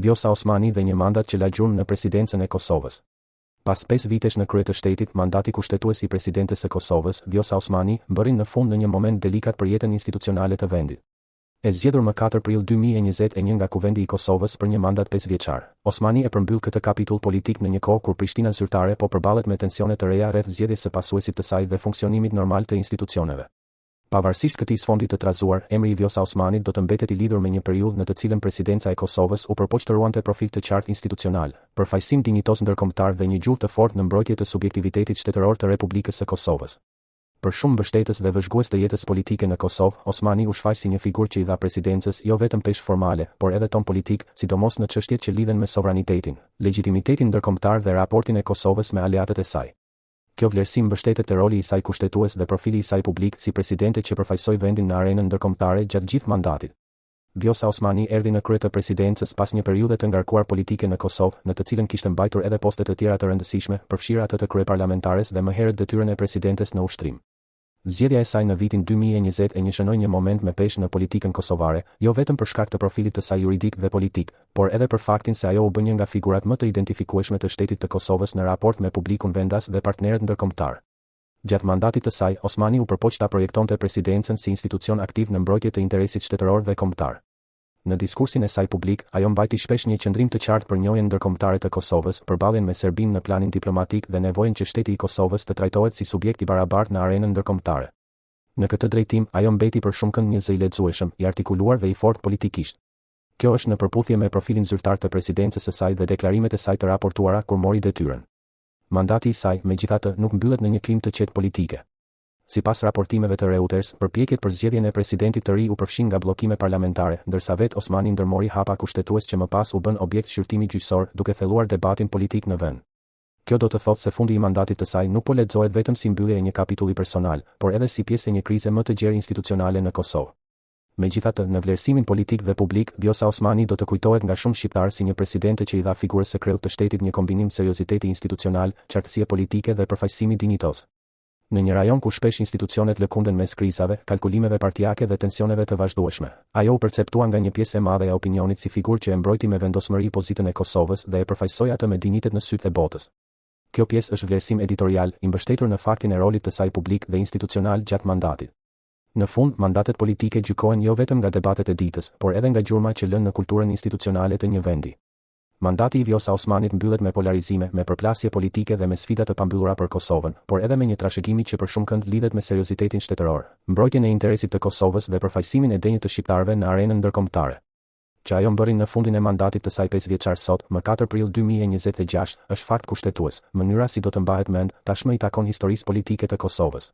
Vjosa Osmani dhe një mandat që la gjurmë në presidencën e Kosovës. Pas 5 vitesh në krye të shtetit, mandati kushtetues i presidentes së Kosovës, Vjosa Osmani, mbërrin në fund në një moment delikat për jetën institucionale të vendit. E zgjedhur më 4 prill 2021 nga Kuvendi i Kosovës për një mandat 5 vjeçar, Osmani e përmbyll këtë kapitull politik në një kohë kur Prishtina zyrtare po përballet me tensione të reja rreth zgjedhjes së pasuesit të saj dhe funksionimit normal të institucioneve. Pavarësisht këtij sfondi të trazuar, emri i Vjosa Osmanit do të mbetet i lidhur me një periudhë në të cilën presidenca e Kosovës u përpoq të ruante profil të qartë institucional, përfaqësim dinjitos ndërkombëtar dhe një gjuhë të fortë në mbrojtje të subjektivitetit shtetëror të Republikës së Kosovës. Për shumë mbështetës dhe vëzhgues të jetës politike në Kosovë, Osmani u shfaq si një figurë që i dha presidencës jo vetëm peshë formale, por edhe ton politik, sidomos në çështjet që lidhen me sovranitetin, legitimitetin ndërkombëtar dhe raportin e Kosovës me aleatët e saj. Kjo vlerësim mbështetet te roli i saj kushtetues dhe profili i saj publik si presidente që përfaqësoi vendin në arenën ndërkombëtare gjatë gjithë mandatit. Vjosa Osmani erdhi në krye të presidencës pas një periudhe të ngarkuar politike në Kosovë, në të cilën kishte mbajtur edhe poste të tjera të rëndësishme, përfshirë atë të kryeparlamentares dhe më herët detyrën e presidentes në ushtrim. Zgjedhja e saj në vitin 2020 e njëshënoi një moment me peshë në politikën kosovare, jo vetëm për shkak të profilit të saj juridik dhe politik, por edhe për faktin se ajo u bë një nga figurat më të identifikueshme të shtetit të Kosovës në raport me publikun vendas dhe partnerët ndërkombëtar. Gjatë mandatit të saj, Osmani u përpoq ta projektonte presidencën si institucion aktiv në mbrojtje të interesit shtetëror dhe kombëtar. Në diskursin e saj publik, ajo mbajti shpesh një qëndrim të qartë për njohjen ndërkombëtare të Kosovës, përballjen me Serbinë në planin diplomatik dhe nevojën që shteti i Kosovës të trajtohet si subjekt i barabartë në arenën ndërkombëtare. Në këtë drejtim, ajo mbeti për shumë kënd një zë i lexueshëm, i artikuluar dhe i fortë politikisht. Kjo është në përputhje me profilin zyrtar të presidencës së saj dhe deklarimet e saj të raportuara kur mori detyrën. Mandati i saj, megjithatë, nuk mbyllet në një klim të qetë politike. Sipas raportimeve të Reuters, përpjekjet për zgjedhjen e presidentit të ri u përfshin nga bllokime parlamentare, ndërsa vetë Osmani ndërmori hapa kushtetues që më pas u bën objekt shqyrtimi gjyqësor, duke thelluar debatin politik në vend. Kjo do të thotë se fundi i mandatit të saj nuk po lexohet vetëm si mbyllje e një kapitulli personal, por edhe si pjesë e një krize më të gjerë institucionale në Kosovë. Megjithatë, në vlerësimin politik dhe publik, Vjosa Osmani do të kujtohet nga shumë shqiptarë si një presidente që i dha figurës së kreut të shtetit një kombinim serioziteti institucional, qartësie politike dhe përfaqësimi dinjitos. Në një rajon ku shpesh institucionet lëkunden mes krizave, kalkulimeve partijake dhe tensioneve të vazhdueshme, ajo u perceptua nga një pjesë e madhe e opinionit si figurë që e mbrojti me vendosmëri pozitën e Kosovës dhe e përfaqësoi atë me dinjitet në sytë e botës. Kjo pjesë është vlerësim editorial, i mbështetur në faktin e rolit të saj publik dhe institucional gjatë mandatit. Në fund, mandatet politike gjykohen jo vetëm nga debatet e ditës, por edhe nga gjurma që lën në kulturën institucionale të një vendi. Mandati i Vjosa Osmanit mbyllet me polarizime, me përplasje politike dhe me sfida të pambyllura për Kosovën, por edhe me një trashëgimi që për shumë kënd lidhet me seriozitetin shtetëror, mbrojtjen e interesit të Kosovës dhe përfaqësimin e denjët të shqiptarëve në arenën ndërkombëtare. Që ajo mbërrin në fundin e mandatit të saj 5 vjeçar sot, më 4 prill 2026, është fakt kushtetues. Mënyra si do të mbahet mend, tashmë i takon historisë politike të Kosovës.